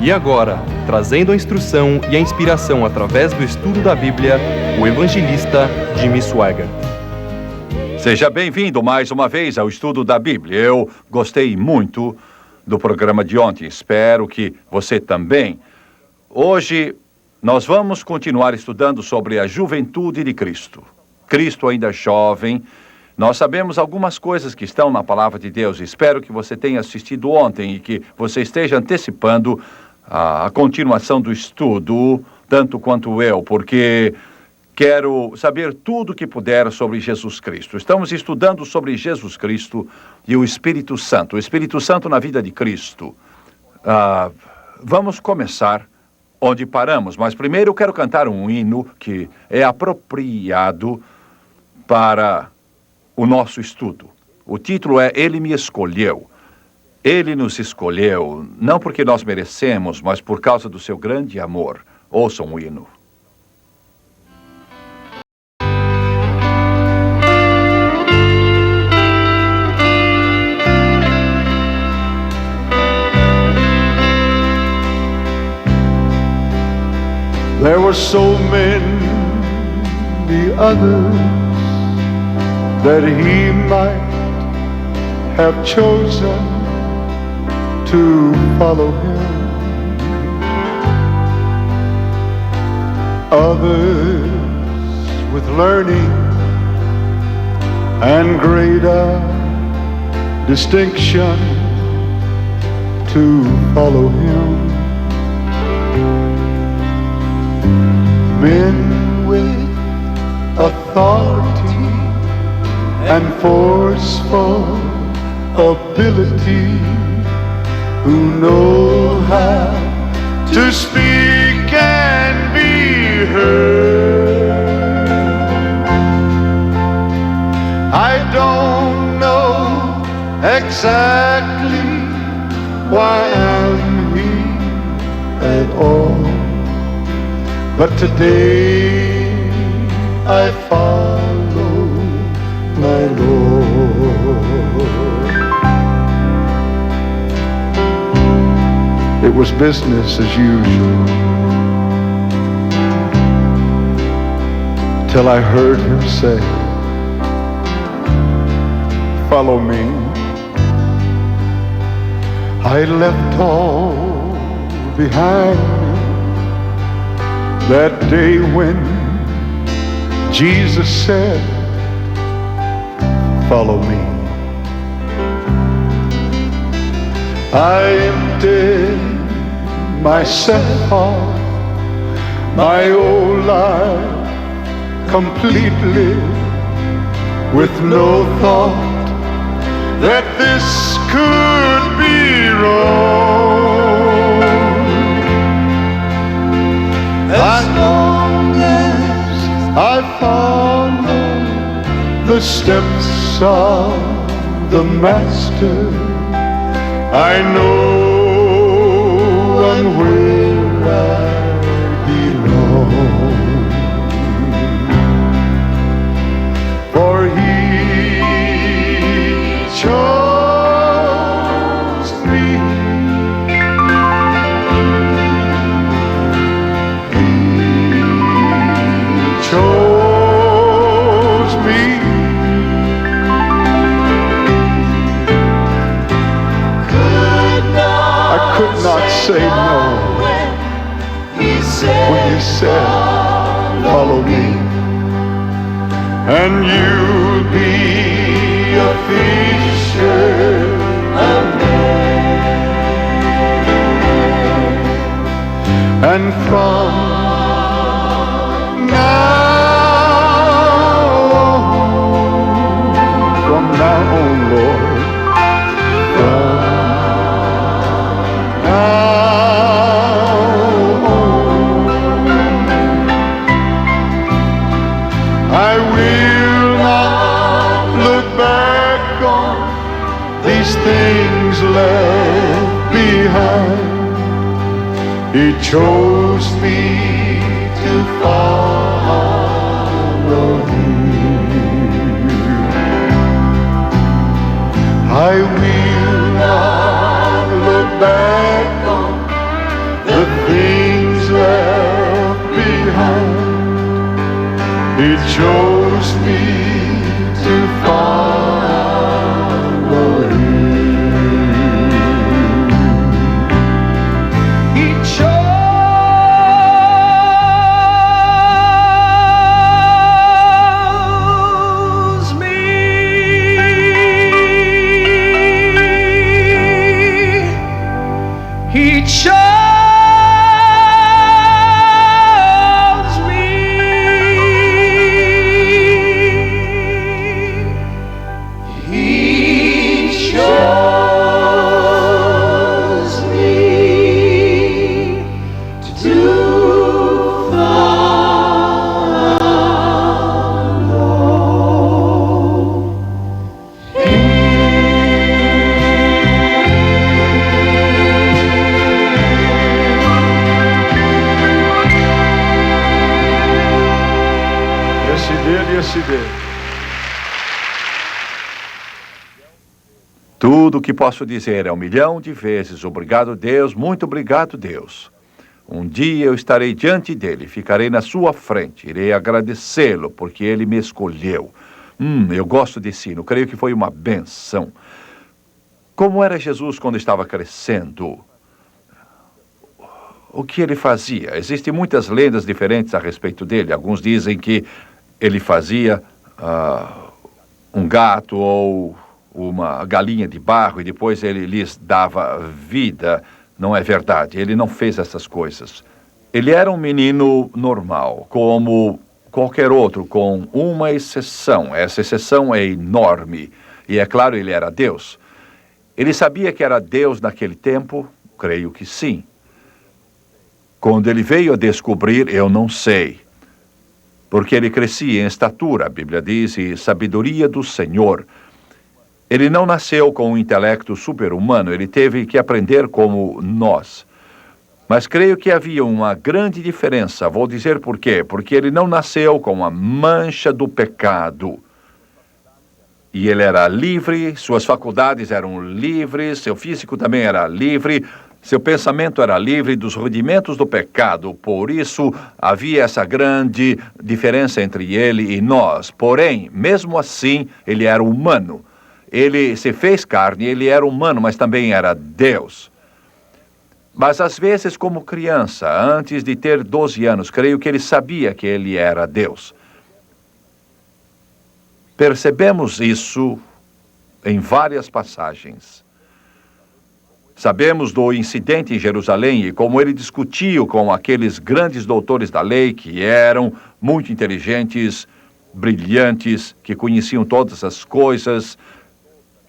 E agora, trazendo a instrução e a inspiração através do estudo da Bíblia, o evangelista Jimmy Swaggart. Seja bem-vindo mais uma vez ao estudo da Bíblia. Eu gostei muito do programa de ontem, espero que você também. Hoje nós vamos continuar estudando sobre a juventude de Cristo. Cristo ainda jovem. Nós sabemos algumas coisas que estão na Palavra de Deus. Espero que você tenha assistido ontem e que você esteja antecipando a continuação do estudo, tanto quanto eu, porque quero saber tudo o que puder sobre Jesus Cristo. Estamos estudando sobre Jesus Cristo e o Espírito Santo. O Espírito Santo na vida de Cristo. Vamos começar onde paramos, mas primeiro eu quero cantar um hino que é apropriado para o nosso estudo. O título é Ele me escolheu. Ele nos escolheu, não porque nós merecemos, mas por causa do seu grande amor. Ouçam o hino. There were so many others that he might have chosen to follow him. Others with learning and greater distinction to follow him. Men with authority and forceful ability, who know how to speak and be heard. I don't know exactly why I'm here at all, but today I follow my Lord. It was business as usual till I heard him say, follow me. I left all behind me that day when Jesus said, follow me. I emptied myself off, my old life completely, with no thought that this could be wrong. As long as I follow the steps of the Master, I know and where I belong. For he chose me. He chose me. I could not say no when he said, follow me, and you'll be a fisher of men. And from now on, Lord, I will not look back on these things left behind. He chose me to follow him. I will not look back on He chose me to follow Him. He chose me. He chose me. He chose me to follow. Yes, He did. Yes, He did. Tudo o que posso dizer é 1.000.000 de vezes obrigado, Deus, muito obrigado, Deus. Um dia eu estarei diante dele, ficarei na sua frente, irei agradecê-lo porque ele me escolheu. Eu gosto desse hino, creio que foi uma benção. Como era Jesus quando estava crescendo? O que ele fazia? Existem muitas lendas diferentes a respeito dele. Alguns dizem que ele fazia um gato ou uma galinha de barro e depois ele lhes dava vida. Não é verdade, ele não fez essas coisas. Ele era um menino normal, como qualquer outro, com uma exceção. Essa exceção é enorme. E é claro, ele era Deus. Ele sabia que era Deus naquele tempo? Creio que sim. Quando ele veio a descobrir, eu não sei. Porque ele crescia em estatura, a Bíblia diz, e sabedoria do Senhor. Ele não nasceu com um intelecto super-humano, ele teve que aprender como nós. Mas creio que havia uma grande diferença. Vou dizer por quê. Porque ele não nasceu com a mancha do pecado. E ele era livre, suas faculdades eram livres, seu físico também era livre, seu pensamento era livre dos rudimentos do pecado. Por isso, havia essa grande diferença entre ele e nós. Porém, mesmo assim, ele era humano. Ele se fez carne, ele era humano, mas também era Deus. Mas às vezes, como criança, antes de ter 12 anos, creio que ele sabia que ele era Deus. Percebemos isso em várias passagens. Sabemos do incidente em Jerusalém e como ele discutiu com aqueles grandes doutores da lei que eram muito inteligentes, brilhantes, que conheciam todas as coisas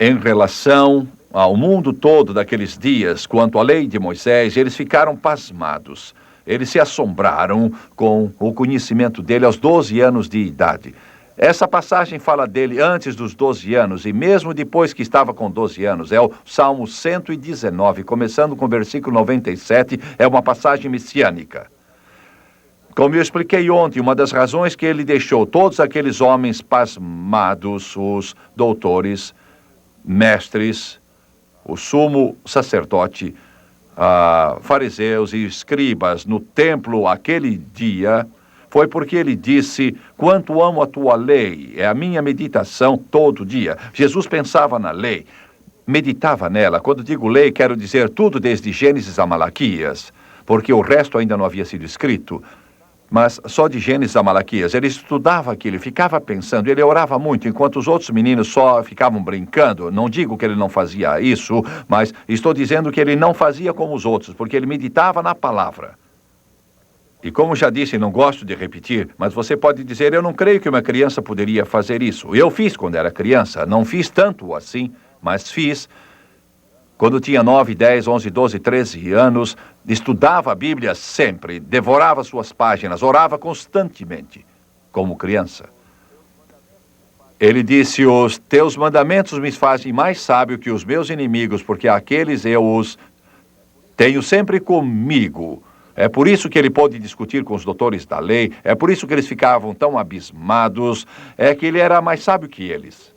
em relação ao mundo todo daqueles dias, quanto à lei de Moisés. Eles ficaram pasmados. Eles se assombraram com o conhecimento dele aos 12 anos de idade. Essa passagem fala dele antes dos 12 anos e mesmo depois que estava com 12 anos. É o Salmo 119, começando com o versículo 97, é uma passagem messiânica. Como eu expliquei ontem, uma das razões que ele deixou todos aqueles homens pasmados, os doutores, mestres, o sumo sacerdote, fariseus e escribas no templo aquele dia, foi porque ele disse: quanto amo a tua lei, é a minha meditação todo dia. Jesus pensava na lei, meditava nela. Quando digo lei, quero dizer tudo desde Gênesis a Malaquias, porque o resto ainda não havia sido escrito. Mas só de Gênesis a Malaquias, ele estudava aquilo, ficava pensando, ele orava muito, enquanto os outros meninos só ficavam brincando. Não digo que ele não fazia isso, mas estou dizendo que ele não fazia como os outros, porque ele meditava na palavra. E como já disse, não gosto de repetir, mas você pode dizer, eu não creio que uma criança poderia fazer isso. Eu fiz quando era criança, não fiz tanto assim, mas fiz. Quando tinha 9, 10, 11, 12, 13 anos, estudava a Bíblia sempre, devorava suas páginas, orava constantemente, como criança. Ele disse: os teus mandamentos me fazem mais sábio que os meus inimigos, porque aqueles eu os tenho sempre comigo. É por isso que ele pôde discutir com os doutores da lei, é por isso que eles ficavam tão abismados, é que ele era mais sábio que eles.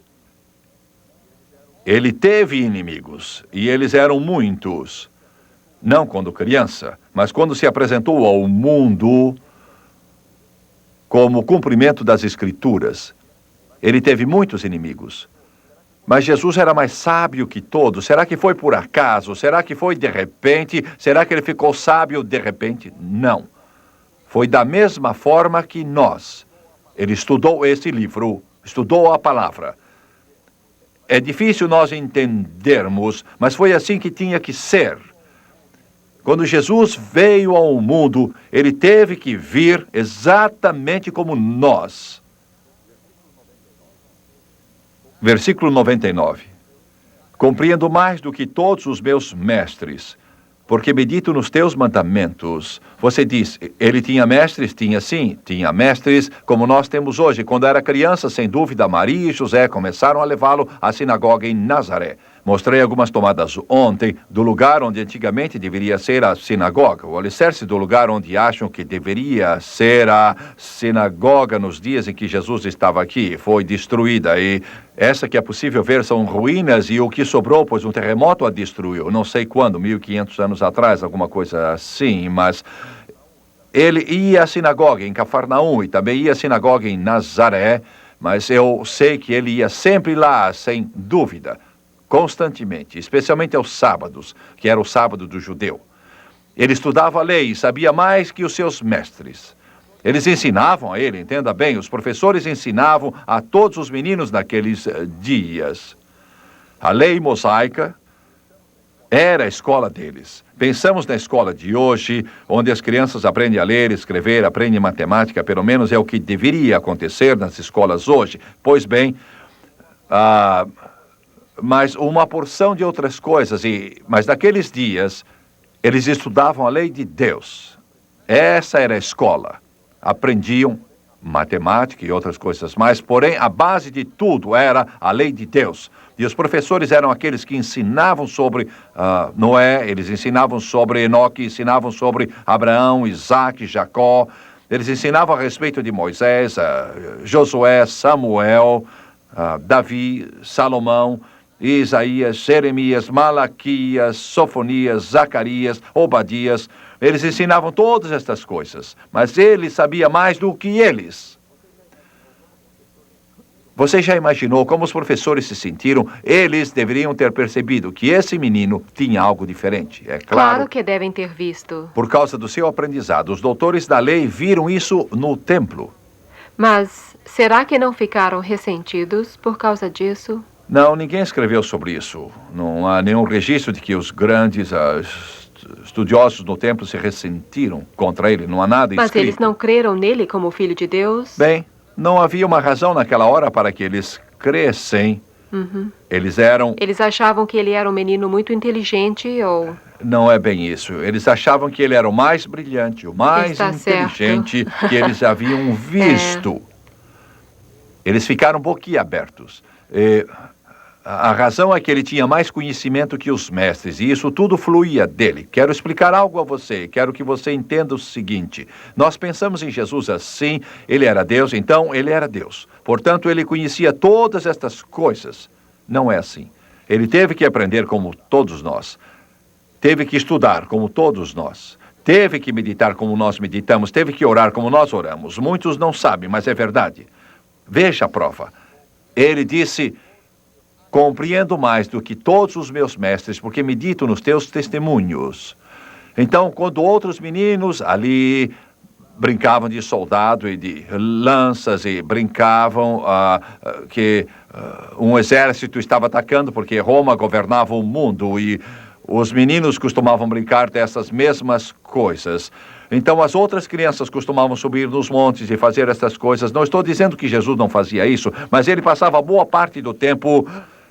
Ele teve inimigos, e eles eram muitos. Não quando criança, mas quando se apresentou ao mundo, como cumprimento das Escrituras. Ele teve muitos inimigos. Mas Jesus era mais sábio que todos. Será que foi por acaso? Será que foi de repente? Será que ele ficou sábio de repente? Não. Foi da mesma forma que nós. Ele estudou esse livro, estudou a palavra. É difícil nós entendermos, mas foi assim que tinha que ser. Quando Jesus veio ao mundo, ele teve que vir exatamente como nós. Versículo 99. Compreendo mais do que todos os meus mestres, porque medito nos teus mandamentos. Você diz, ele tinha mestres? Tinha sim, tinha mestres como nós temos hoje. Quando era criança, sem dúvida, Maria e José começaram a levá-lo à sinagoga em Nazaré. Mostrei algumas tomadas ontem do lugar onde antigamente deveria ser a sinagoga, o alicerce do lugar onde acham que deveria ser a sinagoga nos dias em que Jesus estava aqui. Foi destruída e essa que é possível ver são ruínas e o que sobrou, pois um terremoto a destruiu. Não sei quando, 1500 anos atrás, alguma coisa assim, mas ele ia à sinagoga em Cafarnaum e também ia à sinagoga em Nazaré, mas eu sei que ele ia sempre lá, sem dúvida. Constantemente, especialmente aos sábados, que era o sábado do judeu. Ele estudava a lei e sabia mais que os seus mestres. Eles ensinavam a ele, entenda bem, os professores ensinavam a todos os meninos naqueles dias. A lei mosaica era a escola deles. Pensamos na escola de hoje, onde as crianças aprendem a ler, escrever, aprendem matemática, pelo menos é o que deveria acontecer nas escolas hoje. Pois bem, mas uma porção de outras coisas. Mas naqueles dias, eles estudavam a lei de Deus. Essa era a escola. Aprendiam matemática e outras coisas mais, porém, a base de tudo era a lei de Deus. E os professores eram aqueles que ensinavam sobre Noé, eles ensinavam sobre Enoque, ensinavam sobre Abraão, Isaac, Jacó. Eles ensinavam a respeito de Moisés, Josué, Samuel, Davi, Salomão, Isaías, Jeremias, Malaquias, Sofonias, Zacarias, Obadias. Eles ensinavam todas estas coisas, mas ele sabia mais do que eles. Você já imaginou como os professores se sentiram? Eles deveriam ter percebido que esse menino tinha algo diferente, é claro. Claro que devem ter visto. Por causa do seu aprendizado, os doutores da lei viram isso no templo. Mas será que não ficaram ressentidos por causa disso? Não, ninguém escreveu sobre isso. Não há nenhum registro de que os grandes estudiosos no templo se ressentiram contra ele. Não há nada escrito. Mas eles não creram nele como filho de Deus? Bem, não havia uma razão naquela hora para que eles crescem. Uhum. Eles achavam que ele era um menino muito inteligente ou... Não é bem isso. Eles achavam que ele era o mais brilhante, o mais inteligente que eles haviam visto. Eles ficaram boquiabertos. A razão é que ele tinha mais conhecimento que os mestres, e isso tudo fluía dele. Quero explicar algo a você, quero que você entenda o seguinte. Nós pensamos em Jesus assim, ele era Deus, então ele era Deus. Portanto, ele conhecia todas estas coisas. Não é assim. Ele teve que aprender como todos nós. Teve que estudar como todos nós. Teve que meditar como nós meditamos. Teve que orar como nós oramos. Muitos não sabem, mas é verdade. Veja a prova. Ele disse... Compreendo mais do que todos os meus mestres, porque medito nos teus testemunhos. Então, quando outros meninos ali brincavam de soldado e de lanças e brincavam que um exército estava atacando porque Roma governava o mundo e os meninos costumavam brincar dessas mesmas coisas. Então, as outras crianças costumavam subir nos montes e fazer essas coisas. Não estou dizendo que Jesus não fazia isso, mas ele passava boa parte do tempo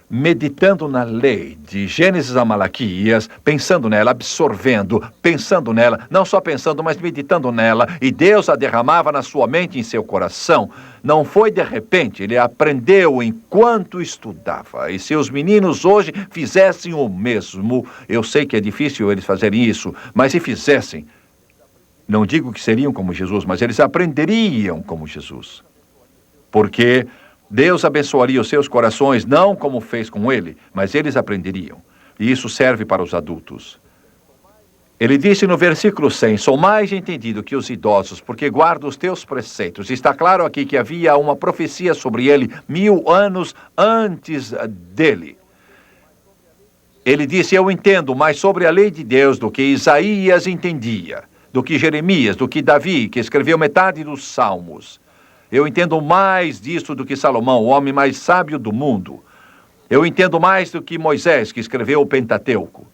meditando na lei, de Gênesis a Malaquias, pensando nela, absorvendo, pensando nela, não só pensando, mas meditando nela, e Deus a derramava na sua mente e em seu coração. Não foi de repente, ele aprendeu enquanto estudava. E se os meninos hoje fizessem o mesmo, eu sei que é difícil eles fazerem isso, mas se fizessem, não digo que seriam como Jesus, mas eles aprenderiam como Jesus. Porque Deus abençoaria os seus corações, não como fez com ele, mas eles aprenderiam. E isso serve para os adultos. Ele disse no versículo 100, sou mais entendido que os idosos, porque guardo os teus preceitos. Está claro aqui que havia uma profecia sobre ele 1000 anos antes dele. Ele disse, eu entendo mais sobre a lei de Deus do que Isaías entendia, do que Jeremias, do que Davi, que escreveu metade dos Salmos. Eu entendo mais disso do que Salomão, o homem mais sábio do mundo. Eu entendo mais do que Moisés, que escreveu o Pentateuco.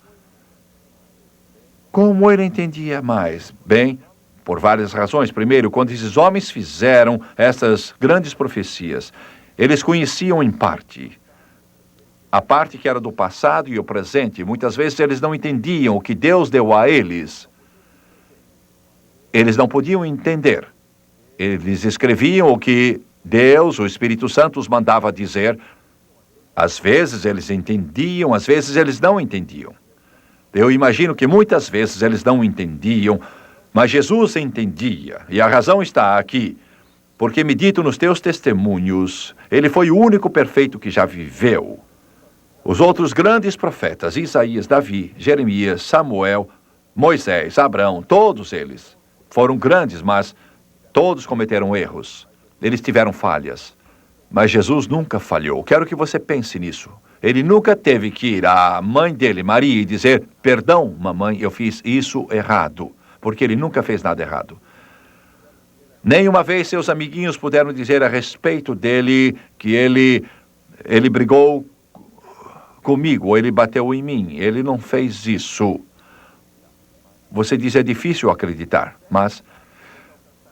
Como ele entendia mais? Bem, por várias razões. Primeiro, quando esses homens fizeram essas grandes profecias, eles conheciam em parte. A parte que era do passado e o presente. Muitas vezes eles não entendiam o que Deus deu a eles. Eles não podiam entender. Eles escreviam o que Deus, o Espírito Santo, os mandava dizer. Às vezes eles entendiam, às vezes eles não entendiam. Eu imagino que muitas vezes eles não entendiam, mas Jesus entendia. E a razão está aqui, porque medito nos teus testemunhos. Ele foi o único perfeito que já viveu. Os outros grandes profetas, Isaías, Davi, Jeremias, Samuel, Moisés, Abraão, todos eles foram grandes, mas todos cometeram erros. Eles tiveram falhas. Mas Jesus nunca falhou. Quero que você pense nisso. Ele nunca teve que ir à mãe dele, Maria, e dizer, perdão, mamãe, eu fiz isso errado. Porque ele nunca fez nada errado. Nenhuma vez seus amiguinhos puderam dizer a respeito dele que ele brigou comigo, ou ele bateu em mim. Ele não fez isso. Você diz, é difícil acreditar, mas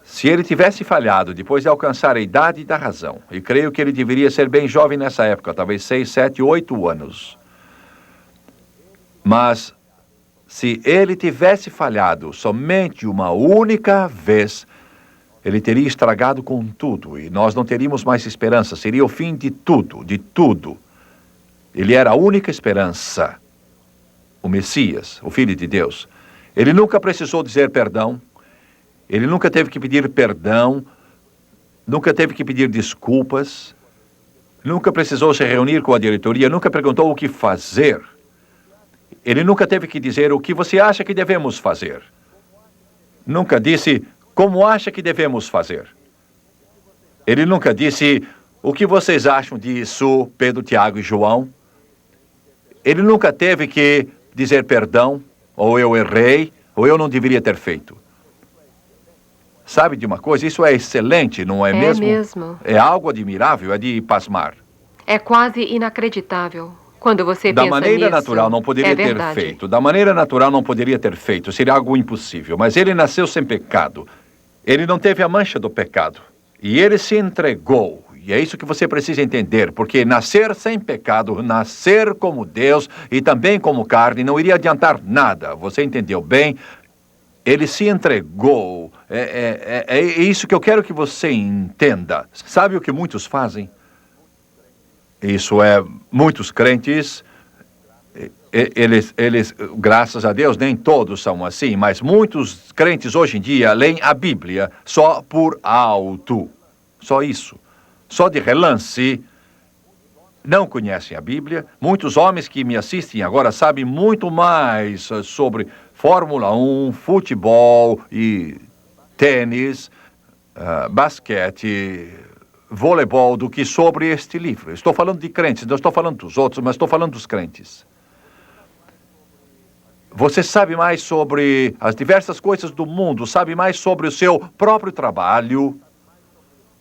se ele tivesse falhado depois de alcançar a idade da razão, e creio que ele deveria ser bem jovem nessa época, talvez 6, 7, 8 anos. Mas se ele tivesse falhado somente uma única vez, ele teria estragado com tudo, e nós não teríamos mais esperança. Seria o fim de tudo, de tudo. Ele era a única esperança, o Messias, o Filho de Deus. Ele nunca precisou dizer perdão. Ele nunca teve que pedir perdão, nunca teve que pedir desculpas, nunca precisou se reunir com a diretoria, nunca perguntou o que fazer. Ele nunca teve que dizer o que você acha que devemos fazer. Nunca disse como acha que devemos fazer. Ele nunca disse o que vocês acham disso, Pedro, Tiago e João. Ele nunca teve que dizer perdão, ou eu errei, ou eu não deveria ter feito. Sabe de uma coisa? Isso é excelente, não é mesmo? É mesmo. É algo admirável, é de pasmar. É quase inacreditável quando você Da pensa maneira nisso. natural não poderia ter verdade. feito. Da maneira natural não poderia ter feito. Seria algo impossível. Mas ele nasceu sem pecado. Ele não teve a mancha do pecado. E ele se entregou. E é isso que você precisa entender. Porque nascer sem pecado, nascer como Deus e também como carne, não iria adiantar nada. Você entendeu bem? Ele se entregou. É isso que eu quero que você entenda. Sabe o que muitos fazem? Isso é, muitos crentes, eles, graças a Deus, nem todos são assim, mas muitos crentes hoje em dia leem a Bíblia só por alto. Só isso. Só de relance. Não conhecem a Bíblia. Muitos homens que me assistem agora sabem muito mais sobre Fórmula 1, futebol e tênis, basquete, voleibol do que sobre este livro. Estou falando de crentes, não estou falando dos outros, mas estou falando dos crentes. Você sabe mais sobre as diversas coisas do mundo, sabe mais sobre o seu próprio trabalho.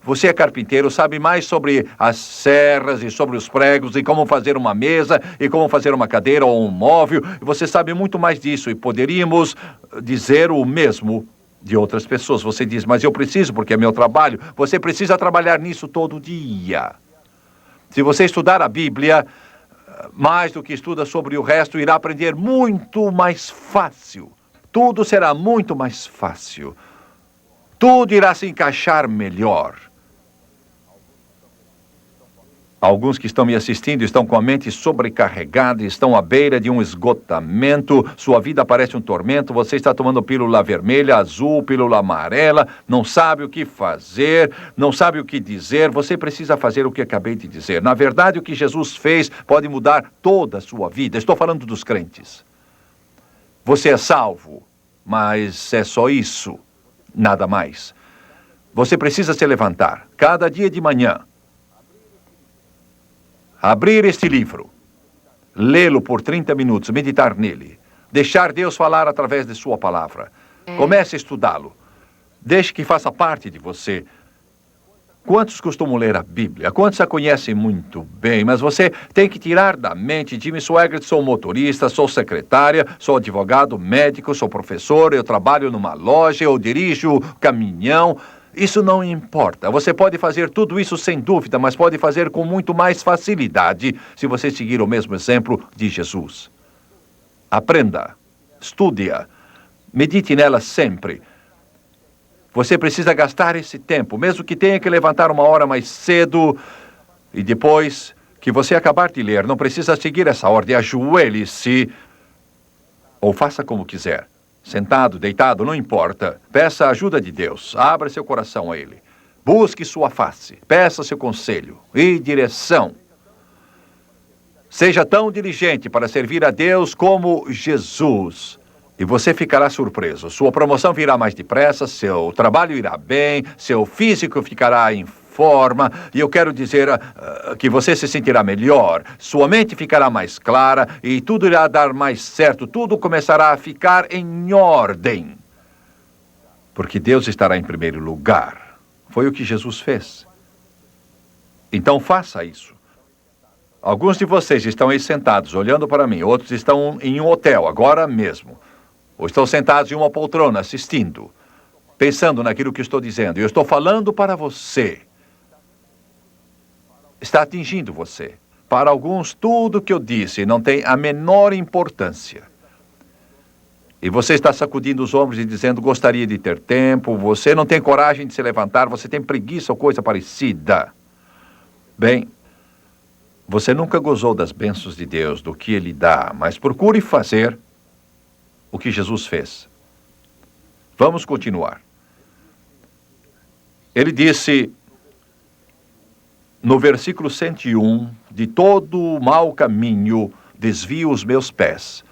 Você é carpinteiro, sabe mais sobre as serras e sobre os pregos e como fazer uma mesa e como fazer uma cadeira ou um móvel. Você sabe muito mais disso e poderíamos dizer o mesmo de outras pessoas. Você diz, mas eu preciso porque é meu trabalho. Você precisa trabalhar nisso todo dia. Se você estudar a Bíblia, mais do que estuda sobre o resto, irá aprender muito mais fácil. Tudo será muito mais fácil. Tudo irá se encaixar melhor. Alguns que estão me assistindo estão com a mente sobrecarregada, estão à beira de um esgotamento, sua vida parece um tormento, você está tomando pílula vermelha, azul, pílula amarela, não sabe o que fazer, não sabe o que dizer, você precisa fazer o que acabei de dizer. Na verdade, o que Jesus fez pode mudar toda a sua vida. Estou falando dos crentes. Você é salvo, mas é só isso, nada mais. Você precisa se levantar cada dia de manhã, abrir este livro, lê-lo por 30 minutos, meditar nele, deixar Deus falar através de sua palavra. Comece a estudá-lo. Deixe que faça parte de você. Quantos costumam ler a Bíblia? Quantos a conhecem muito bem? Mas você tem que tirar da mente: Jimmy Swaggart, sou motorista, sou secretária, sou advogado, médico, sou professor, eu trabalho numa loja, eu dirijo caminhão. Isso não importa. Você pode fazer tudo isso sem dúvida, mas pode fazer com muito mais facilidade se você seguir o mesmo exemplo de Jesus. Aprenda, estude-a, medite nela sempre. Você precisa gastar esse tempo, mesmo que tenha que levantar uma hora mais cedo, e depois que você acabar de ler, não precisa seguir essa ordem. Ajoelhe-se ou faça como quiser. Sentado, deitado, não importa. Peça a ajuda de Deus. Abra seu coração a Ele. Busque sua face. Peça seu conselho e direção. Seja tão diligente para servir a Deus como Jesus. E você ficará surpreso. Sua promoção virá mais depressa, seu trabalho irá bem, seu físico ficará em forma, e eu quero dizer que você se sentirá melhor, sua mente ficará mais clara e tudo irá dar mais certo, tudo começará a ficar em ordem. Porque Deus estará em primeiro lugar. Foi o que Jesus fez. Então faça isso. Alguns de vocês estão aí sentados olhando para mim, outros estão em um hotel agora mesmo. Ou estão sentados em uma poltrona assistindo, pensando naquilo que estou dizendo. E eu estou falando para você. Está atingindo você. Para alguns, tudo que eu disse não tem a menor importância. E você está sacudindo os ombros e dizendo: gostaria de ter tempo, você não tem coragem de se levantar, você tem preguiça ou coisa parecida. Bem, você nunca gozou das bênçãos de Deus, do que Ele dá, mas procure fazer o que Jesus fez. Vamos continuar. Ele disse no versículo 101, de todo mau caminho desvio os meus pés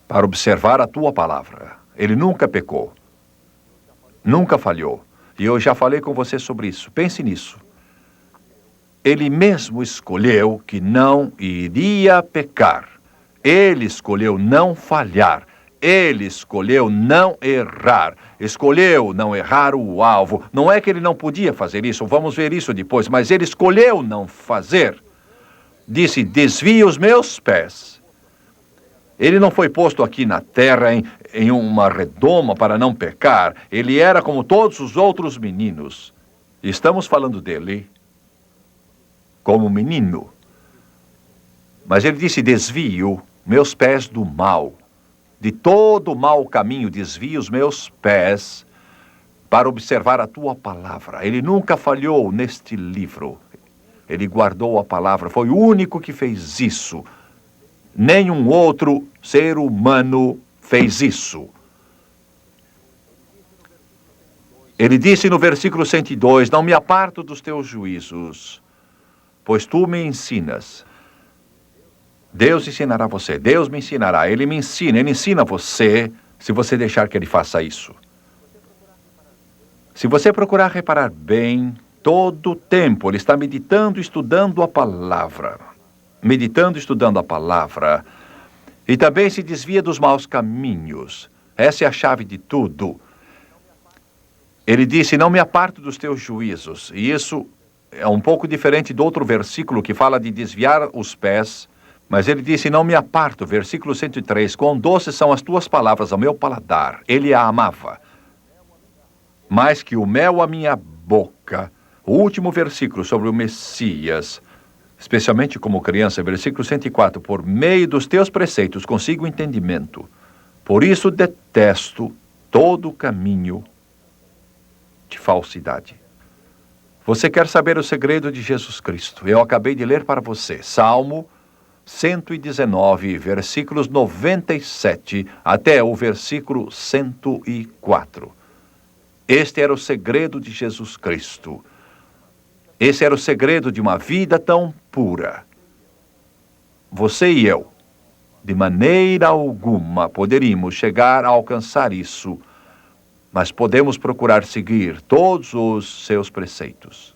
para observar a tua palavra. Ele nunca pecou, nunca falhou. E eu já falei com você sobre isso. Pense nisso. Ele mesmo escolheu que não iria pecar. Ele escolheu não falhar. Ele escolheu não errar, escolheu não errar o alvo. Não é que ele não podia fazer isso, vamos ver isso depois, mas ele escolheu não fazer. Disse: desvia os meus pés. Ele não foi posto aqui na terra em uma redoma para não pecar. Ele era como todos os outros meninos. Estamos falando dele como menino. Mas ele disse: desvio meus pés do mal. De todo mau caminho desvia os meus pés para observar a tua palavra. Ele nunca falhou neste livro. Ele guardou a palavra. Foi o único que fez isso. Nenhum outro ser humano fez isso. Ele disse no versículo 102, não me aparto dos teus juízos, pois tu me ensinas. Deus ensinará você, Deus me ensinará, Ele me ensina, Ele ensina você, se você deixar que Ele faça isso. Se você procurar reparar bem, todo o tempo Ele está meditando, estudando a palavra. Meditando, estudando a palavra. E também se desvia dos maus caminhos. Essa é a chave de tudo. Ele disse, não me aparto dos teus juízos. E isso é um pouco diferente do outro versículo que fala de desviar os pés. Mas ele disse, não me aparto, versículo 103, quão doces são as tuas palavras ao meu paladar. Ele a amava. Mais que o mel à minha boca. O último versículo sobre o Messias, especialmente como criança, versículo 104, por meio dos teus preceitos consigo entendimento. Por isso detesto todo o caminho de falsidade. Você quer saber o segredo de Jesus Cristo? Eu acabei de ler para você, Salmo 119, versículos 97 até o versículo 104. Este era o segredo de Jesus Cristo. Esse era o segredo de uma vida tão pura. Você e eu De maneira alguma poderíamos chegar a alcançar isso, mas podemos procurar seguir todos os seus preceitos.